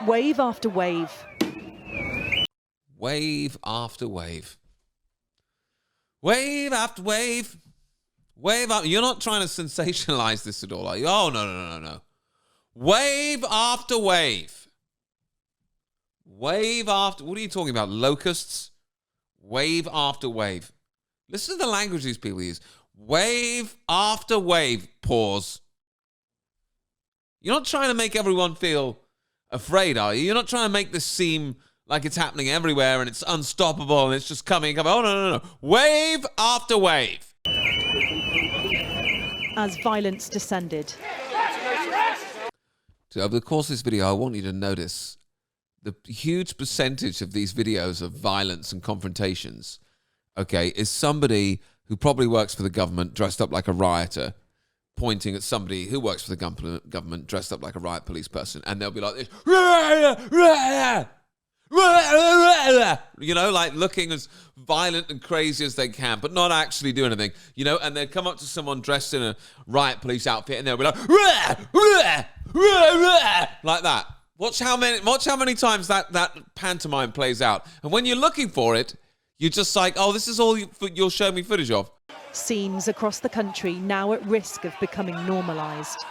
Wave after wave. Wave after wave. Wave after wave. Wave up. You're not trying to sensationalize this at all, are you? Oh, no. Wave after wave. Wave after... What are you talking about? Locusts? Wave after wave. Listen to the language these people use. Wave after wave. Pause. You're not trying to make everyone feel afraid, are you? You're not trying to make this seem like it's happening everywhere and it's unstoppable and it's just coming. Oh, no. Wave after wave. As violence descended. So over the course of this video, I want you to notice the huge percentage of these videos of violence and confrontations, okay, is somebody who probably works for the government dressed up like a rioter, pointing at somebody who works for the government dressed up like a riot police person, and they'll be like this, you know, like looking as violent and crazy as they can, but not actually do anything, you know, and they'd come up to someone dressed in a riot police outfit and they'll be like, like that. Watch how many times that pantomime plays out. And when you're looking for it, you're just like, oh, this is all you'll show me footage of. Scenes across the country now at risk of becoming normalised.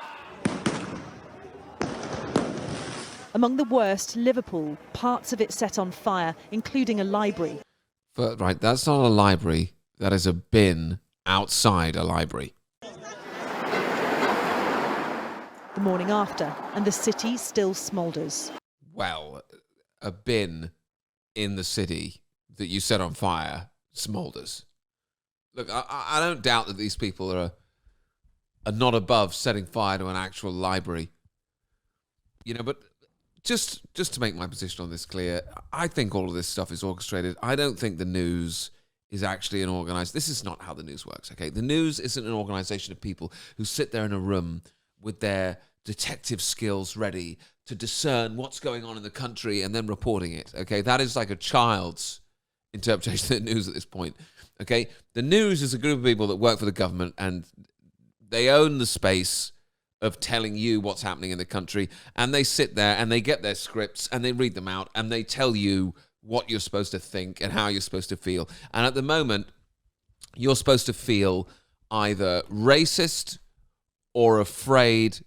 Among the worst, Liverpool, parts of it set on fire, including a library. But, right, that's not a library. That is a bin outside a library. The morning after, and the city still smoulders. Well, a bin in the city that you set on fire smoulders. Look, I don't doubt that these people are not above setting fire to an actual library. You know, but just to make my position on this clear, I think all of this stuff is orchestrated. I don't think the news is actually an organized... This is not how the news works, okay? The news isn't an organization of people who sit there in a room with their detective skills ready to discern what's going on in the country and then reporting it, okay? That is like a child's interpretation of the news at this point, okay? The news is a group of people that work for the government and they own the space of telling you what's happening in the country, and they sit there and they get their scripts and they read them out and they tell you what you're supposed to think and how you're supposed to feel. And at the moment, you're supposed to feel either racist or afraid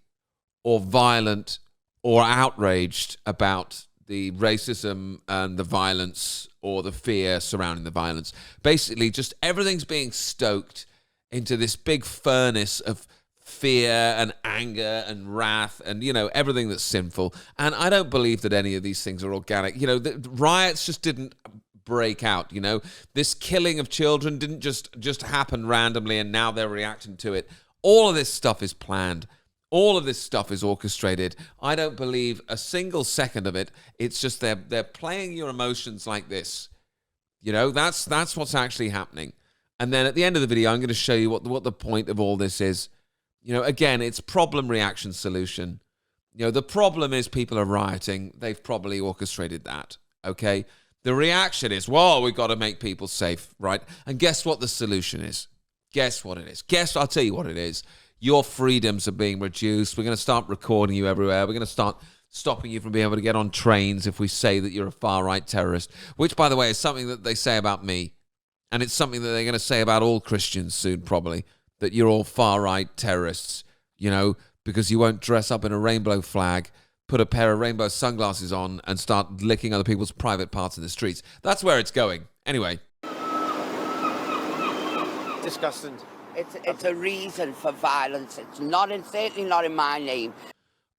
or violent or outraged about the racism and the violence or the fear surrounding the violence. Basically, just everything's being stoked into this big furnace of fear and anger and wrath and, you know, everything that's sinful. And I don't believe that any of these things are organic. You know, the riots just didn't break out, you know. This killing of children didn't just happen randomly and now they're reacting to it. All of this stuff is planned. All of this stuff is orchestrated. I don't believe a single second of it. It's just they're playing your emotions like this. You know, that's what's actually happening. And then at the end of the video, I'm going to show you what the point of all this is. You know, again, it's problem, reaction, solution. You know, the problem is people are rioting. They've probably orchestrated that, okay? The reaction is, whoa, we've got to make people safe, right? And guess what the solution is? Guess what it is? I'll tell you what it is. Your freedoms are being reduced. We're going to start recording you everywhere. We're going to start stopping you from being able to get on trains if we say that you're a far-right terrorist, which, by the way, is something that they say about me. And it's something that they're going to say about all Christians soon, probably, that you're all far-right terrorists, you know, because you won't dress up in a rainbow flag, put a pair of rainbow sunglasses on, and start licking other people's private parts in the streets. That's where it's going. Anyway. Disgusting. It's a reason for violence. It's not, certainly not in my name.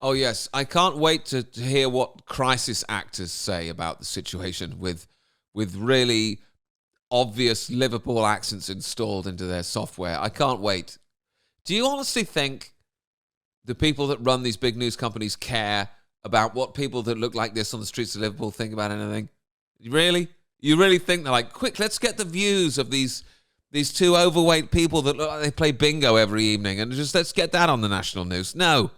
Oh, yes. I can't wait to hear what crisis actors say about the situation with really obvious Liverpool accents installed into their software. I can't wait. Do you honestly think the people that run these big news companies care about what people that look like this on the streets of Liverpool think about anything? Really? You really think they're like, quick, let's get the views of these two overweight people that look like they play bingo every evening and just let's get that on the national news? No,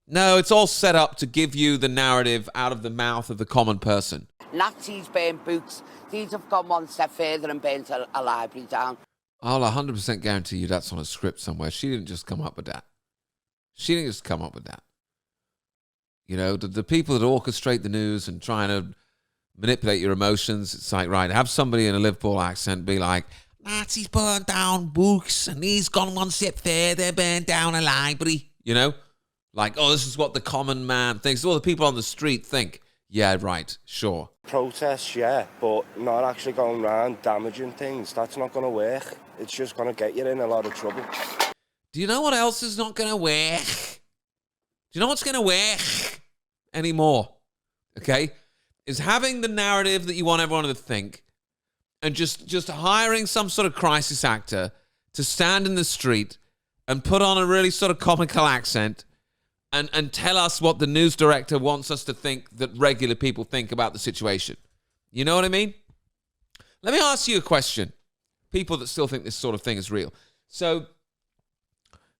it's all set up to give you the narrative out of the mouth of the common person. Nazis burn books. These have gone one step further and burnt a library down. I'll 100% guarantee you that's on a script somewhere. She didn't just come up with that. She didn't just come up with that. You know, the people that orchestrate the news and trying to manipulate your emotions, it's like, right, have somebody in a Liverpool accent be like, Nazis burned down books and he's gone one step further, burned down a library. You know? Like, oh, this is what the common man thinks. All the people on the street think. Yeah, right, sure. Protests, yeah, but not actually going around damaging things. That's not going to work. It's just going to get you in a lot of trouble. Do you know what else is not going to work? Do you know what's going to work anymore? Okay? Is having the narrative that you want everyone to think and just hiring some sort of crisis actor to stand in the street and put on a really sort of comical accent and tell us what the news director wants us to think that regular people think about the situation. You know what I mean? Let me ask you a question. People that still think this sort of thing is real. So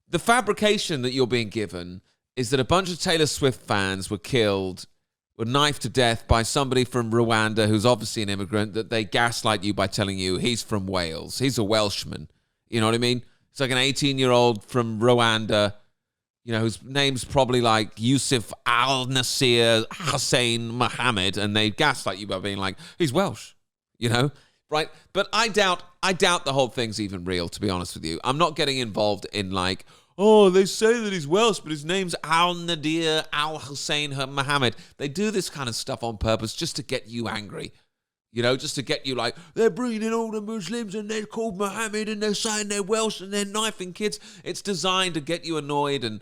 the fabrication that you're being given is that a bunch of Taylor Swift fans were killed, were knifed to death by somebody from Rwanda who's obviously an immigrant, that they gaslight you by telling you he's from Wales. He's a Welshman. You know what I mean? It's like an 18-year-old from Rwanda, you know, whose name's probably like Yusuf al-Nasir Hussein Mohammed, and they gaslight you by being like, he's Welsh, you know? Right? But I doubt the whole thing's even real, to be honest with you. I'm not getting involved in like, oh, they say that he's Welsh, but his name's al-Nadir al-Hussein Mohammed. They do this kind of stuff on purpose just to get you angry. You know, just to get you like, they're bringing in all the Muslims and they're called Mohammed and they're saying they're Welsh and they're knifing kids. It's designed to get you annoyed and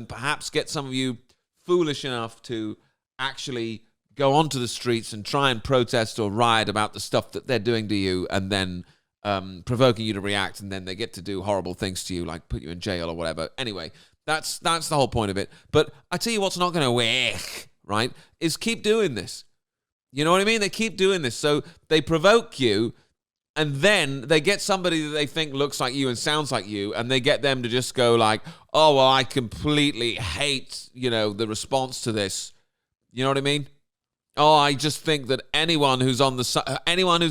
perhaps get some of you foolish enough to actually go onto the streets and try and protest or riot about the stuff that they're doing to you, and then provoking you to react, and then they get to do horrible things to you, like put you in jail or whatever. Anyway, that's the whole point of it. But I tell you what's not going to work, right, is keep doing this. You know what I mean? They keep doing this. So they provoke you, and then they get somebody that they think looks like you and sounds like you, and they get them to just go like, oh, well, I completely hate, you know, the response to this. You know what I mean? Oh, I just think that anyone who's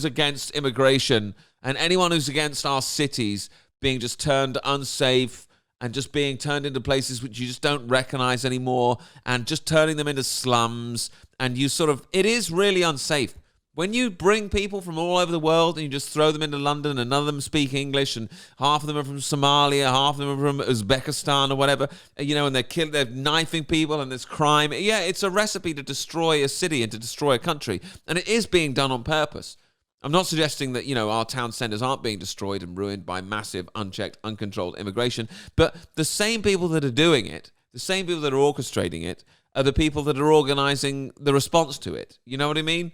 against immigration and anyone who's against our cities being just turned unsafe and just being turned into places which you just don't recognize anymore and just turning them into slums, and you sort of, it is really unsafe. When you bring people from all over the world and you just throw them into London and none of them speak English and half of them are from Somalia, half of them are from Uzbekistan or whatever, you know, and they're knifing people and there's crime. Yeah, it's a recipe to destroy a city and to destroy a country. And it is being done on purpose. I'm not suggesting that, you know, our town centres aren't being destroyed and ruined by massive, unchecked, uncontrolled immigration. But the same people that are doing it, the same people that are orchestrating it, are the people that are organising the response to it. You know what I mean?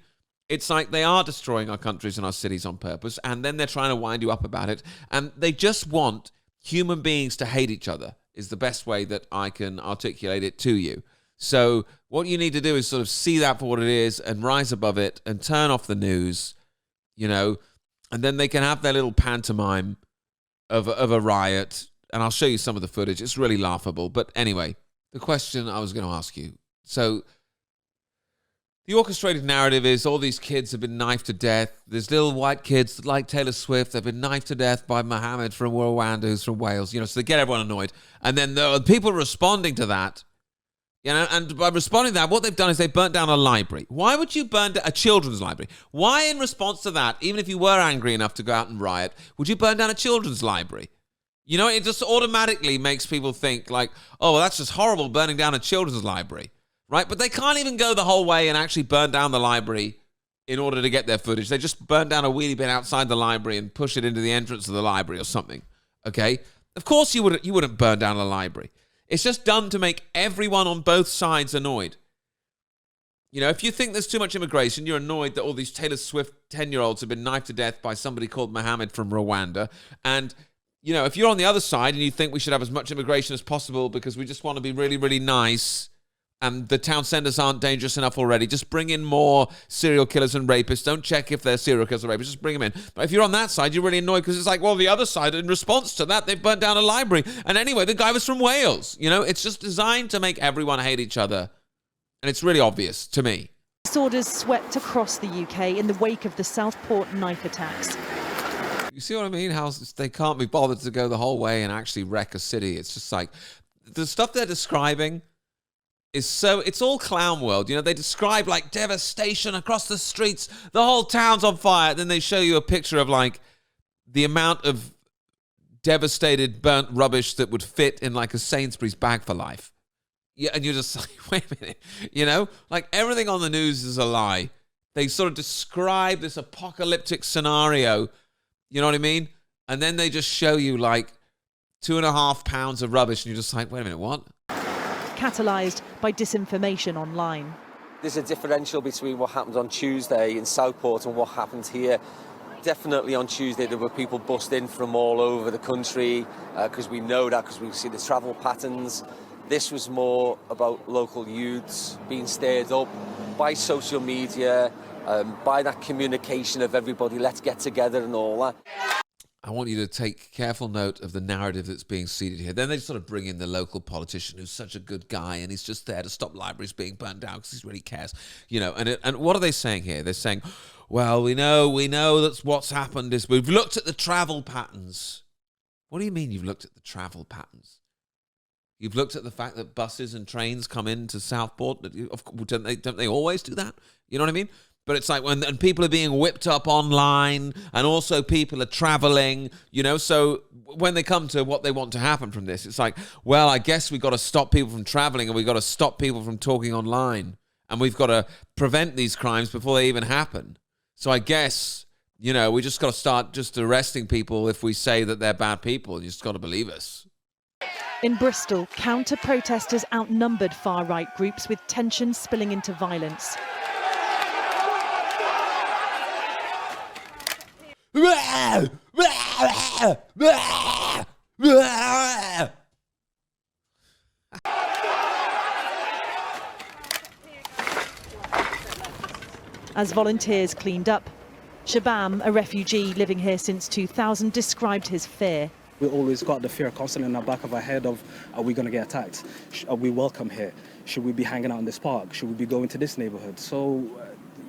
It's like they are destroying our countries and our cities on purpose, and then they're trying to wind you up about it. And they just want human beings to hate each other, is the best way that I can articulate it to you. So what you need to do is sort of see that for what it is and rise above it and turn off the news, you know, and then they can have their little pantomime of a riot. And I'll show you some of the footage. It's really laughable. But anyway, the question I was going to ask you. So the orchestrated narrative is all these kids have been knifed to death. There's little white kids that like Taylor Swift. They've been knifed to death by Mohammed from Rwanda, who's from Wales. You know, so they get everyone annoyed. And then the people responding to that, you know, and by responding to that, what they've done is they've burnt down a library. Why would you burn down a children's library? Why, in response to that, even if you were angry enough to go out and riot, would you burn down a children's library? You know, it just automatically makes people think like, oh, well, that's just horrible, burning down a children's library. Right? But they can't even go the whole way and actually burn down the library in order to get their footage. They just burn down a wheelie bin outside the library and push it into the entrance of the library or something. Okay? Of course you wouldn't burn down a library. It's just done to make everyone on both sides annoyed. You know, if you think there's too much immigration, you're annoyed that all these Taylor Swift 10-year-olds have been knifed to death by somebody called Mohammed from Rwanda. And, you know, if you're on the other side and you think we should have as much immigration as possible because we just want to be really, really nice, and the town centres aren't dangerous enough already, just bring in more serial killers and rapists. Don't check if they're serial killers or rapists. Just bring them in. But if you're on that side, you're really annoyed because it's like, well, the other side, in response to that, they've burnt down a library. And anyway, the guy was from Wales. You know, it's just designed to make everyone hate each other. And it's really obvious to me. Disorders swept across the UK in the wake of the Southport knife attacks. You see what I mean? How they can't be bothered to go the whole way and actually wreck a city. It's just like, the stuff they're describing is so, it's all clown world. You know, they describe like devastation across the streets. The whole town's on fire. Then they show you a picture of like the amount of devastated, burnt rubbish that would fit in like a Sainsbury's bag for life. Yeah, and you're just like, wait a minute. You know, like everything on the news is a lie. They sort of describe this apocalyptic scenario. You know what I mean? And then they just show you like 2.5 pounds of rubbish, and you're just like, wait a minute, what? Catalysed by disinformation online. There's a differential between what happened on Tuesday in Southport and what happened here. Definitely on Tuesday there were people bussed in from all over the country because we know that, because we see the travel patterns. This was more about local youths being stirred up by social media, by that communication of everybody, let's get together and all that. I want you to take careful note of the narrative that's being seeded here. Then they sort of bring in the local politician who's such a good guy, and he's just there to stop libraries being burnt down because he really cares, you know. And what are they saying here? They're saying, well, we know that's what's happened is we've looked at the travel patterns. What do you mean you've looked at the travel patterns? You've looked at the fact that buses and trains come into Southport. Don't they always do that? You know what I mean? But it's like when people are being whipped up online, and also people are traveling, you know, so when they come to what they want to happen from this, it's like, well, I guess we've got to stop people from traveling, and we've got to stop people from talking online, and we've got to prevent these crimes before they even happen. So I guess, you know, we just got to start just arresting people if we say that they're bad people. You just got to believe us. In Bristol, counter-protesters outnumbered far-right groups, with tensions spilling into violence. As volunteers cleaned up, Shabam, a refugee living here since 2000, described his fear. We always got the fear constantly in the back of our head of, are we going to get attacked? Are we welcome here? Should we be hanging out in this park? Should we be going to this neighborhood? So,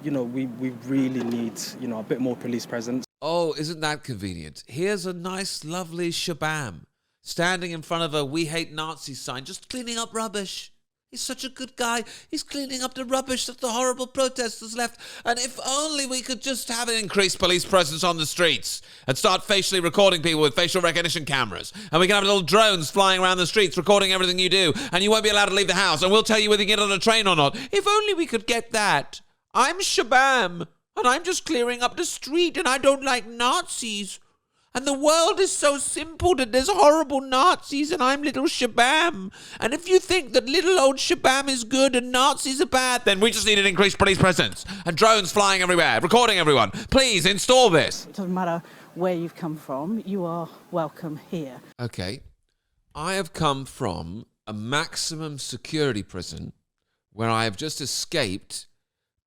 you know, we really need, you know, a bit more police presence. Oh, isn't that convenient? Here's a nice, lovely Shabam standing in front of a "We Hate Nazis" sign, just cleaning up rubbish. He's such a good guy. He's cleaning up the rubbish that the horrible protesters left. And if only we could just have an increased police presence on the streets and start facially recording people with facial recognition cameras. And we can have little drones flying around the streets recording everything you do. And you won't be allowed to leave the house. And we'll tell you whether you get on a train or not. If only we could get that. I'm Shabam. And I'm just clearing up the street, and I don't like Nazis. And the world is so simple that there's horrible Nazis, and I'm little Shabam. And if you think that little old Shabam is good and Nazis are bad, then we just need an increased police presence and drones flying everywhere, recording everyone. Please install this. It doesn't matter where you've come from, you are welcome here. Okay. I have come from a maximum security prison where I have just escaped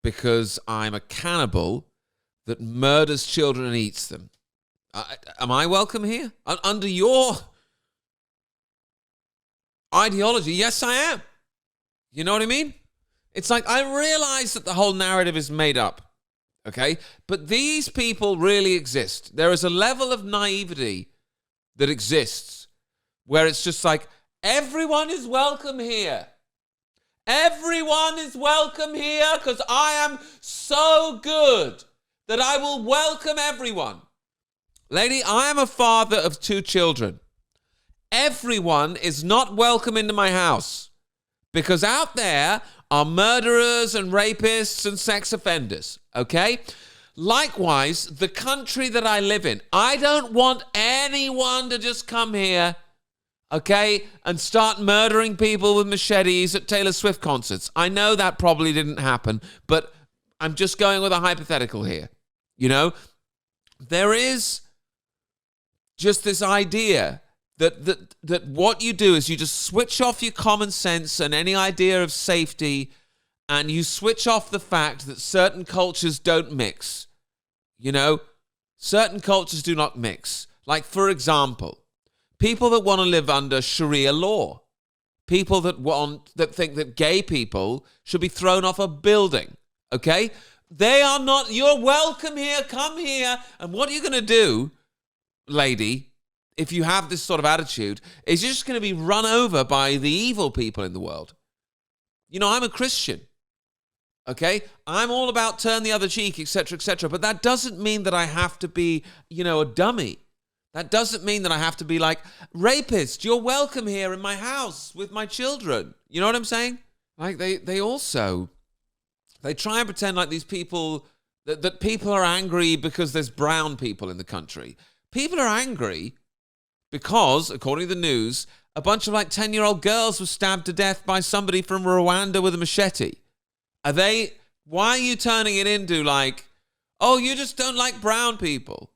because I'm a cannibal that murders children and eats them. Am I welcome here? Under your ideology, yes, I am. You know what I mean? It's like, I realize that the whole narrative is made up, okay? But these people really exist. There is a level of naivety that exists where it's just like, everyone is welcome here. Everyone is welcome here because I am so good that I will welcome everyone. Lady, I am a father of 2 children. Everyone is not welcome into my house because out there are murderers and rapists and sex offenders, okay? Likewise, the country that I live in, I don't want anyone to just come here, okay, and start murdering people with machetes at Taylor Swift concerts. I know that probably didn't happen, but I'm just going with a hypothetical here. You know, there is just this idea that what you do is you just switch off your common sense and any idea of safety, and you switch off the fact that certain cultures don't mix. You know, certain cultures do not mix. Like, for example, people that want to live under Sharia law, people that think that gay people should be thrown off a building, okay? They are not, you're welcome here, come here. And what are you going to do, lady, if you have this sort of attitude, is you're just going to be run over by the evil people in the world. You know, I'm a Christian, okay? I'm all about turn the other cheek, etc., but that doesn't mean that I have to be, you know, a dummy. That doesn't mean that I have to be like, rapist, you're welcome here in my house with my children. You know what I'm saying? Like, they try and pretend like these people, that people are angry because there's brown people in the country. People are angry because, according to the news, a bunch of like 10-year-old girls were stabbed to death by somebody from Rwanda with a machete. Why are you turning it into like, oh, you just don't like brown people?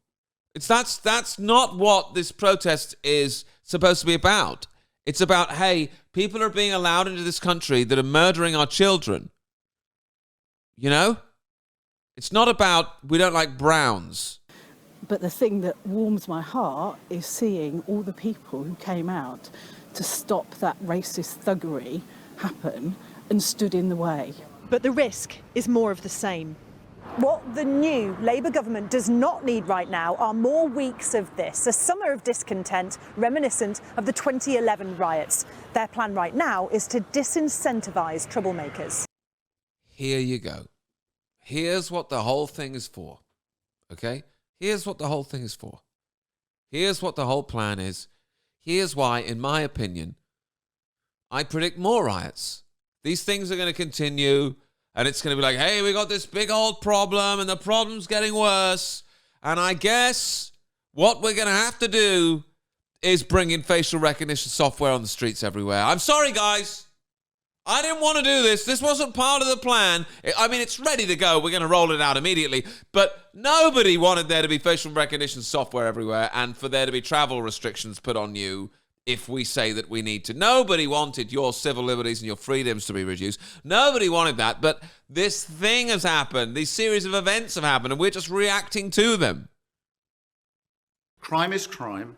That's not what this protest is supposed to be about. It's about, hey, people are being allowed into this country that are murdering our children. You know? It's not about we don't like browns. But the thing that warms my heart is seeing all the people who came out to stop that racist thuggery happen and stood in the way. But the risk is more of the same. What the new Labour government does not need right now are more weeks of this, a summer of discontent reminiscent of the 2011 riots. Their plan right now is to disincentivise troublemakers. Here you go. Here's what the whole thing is for, okay? Here's what the whole thing is for. Here's what the whole plan is. Here's why, in my opinion, I predict more riots. These things are going to continue, and it's going to be like, hey, we got this big old problem, and the problem's getting worse, and I guess what we're going to have to do is bring in facial recognition software on the streets everywhere. I'm sorry, guys. I didn't want to do this. This wasn't part of the plan. I mean, it's ready to go. We're going to roll it out immediately. But nobody wanted there to be facial recognition software everywhere and for there to be travel restrictions put on you if we say that we need to. Nobody wanted your civil liberties and your freedoms to be reduced. Nobody wanted that. But this thing has happened. These series of events have happened, and we're just reacting to them. Crime is crime.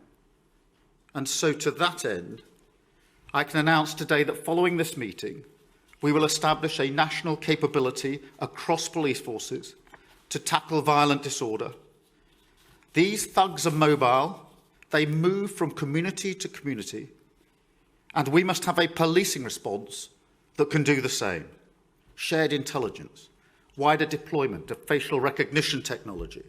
And so to that end, I can announce today that following this meeting, we will establish a national capability across police forces to tackle violent disorder. These thugs are mobile, they move from community to community, and we must have a policing response that can do the same. Shared intelligence, wider deployment of facial recognition technology,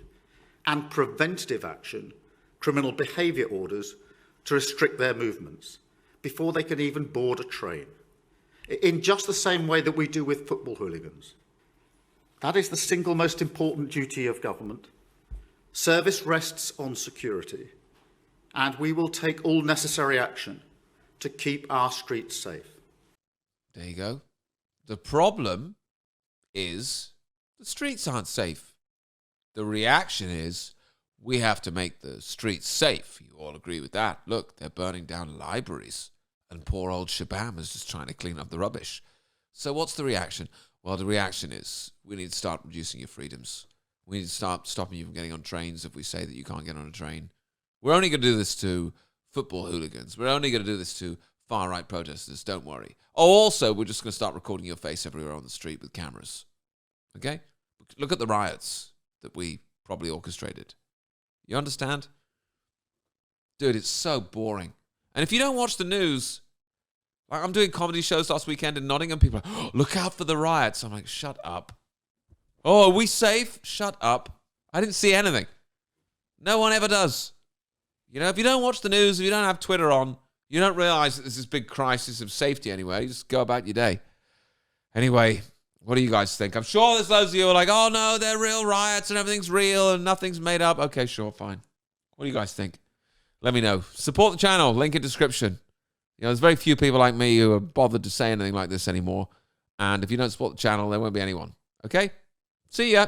and preventative action, criminal behaviour orders to restrict their movements before they can even board a train, in just the same way that we do with football hooligans. That is the single most important duty of government. Service rests on security, and we will take all necessary action to keep our streets safe. There you go. The problem is the streets aren't safe. The reaction is we have to make the streets safe. You all agree with that. Look, they're burning down libraries. And poor old Shabam is just trying to clean up the rubbish. So what's the reaction? Well, the reaction is we need to start reducing your freedoms. We need to start stopping you from getting on trains if we say that you can't get on a train. We're only going to do this to football hooligans. We're only going to do this to far-right protesters. Don't worry. Oh, also, we're just going to start recording your face everywhere on the street with cameras. Okay? Look at the riots that we probably orchestrated. You understand? Dude, it's so boring. And if you don't watch the news, like I'm doing comedy shows last weekend in Nottingham, people are like, oh, look out for the riots. I'm like, shut up. Oh, are we safe? Shut up. I didn't see anything. No one ever does. You know, if you don't watch the news, if you don't have Twitter on, you don't realize that there's this big crisis of safety anyway. You just go about your day. Anyway, what do you guys think? I'm sure there's loads of you who are like, oh no, they're real riots and everything's real and nothing's made up. Okay, sure, fine. What do you guys think? Let me know. Support the channel. Link in description. You know, there's very few people like me who are bothered to say anything like this anymore. And if you don't support the channel, there won't be anyone. Okay? See ya.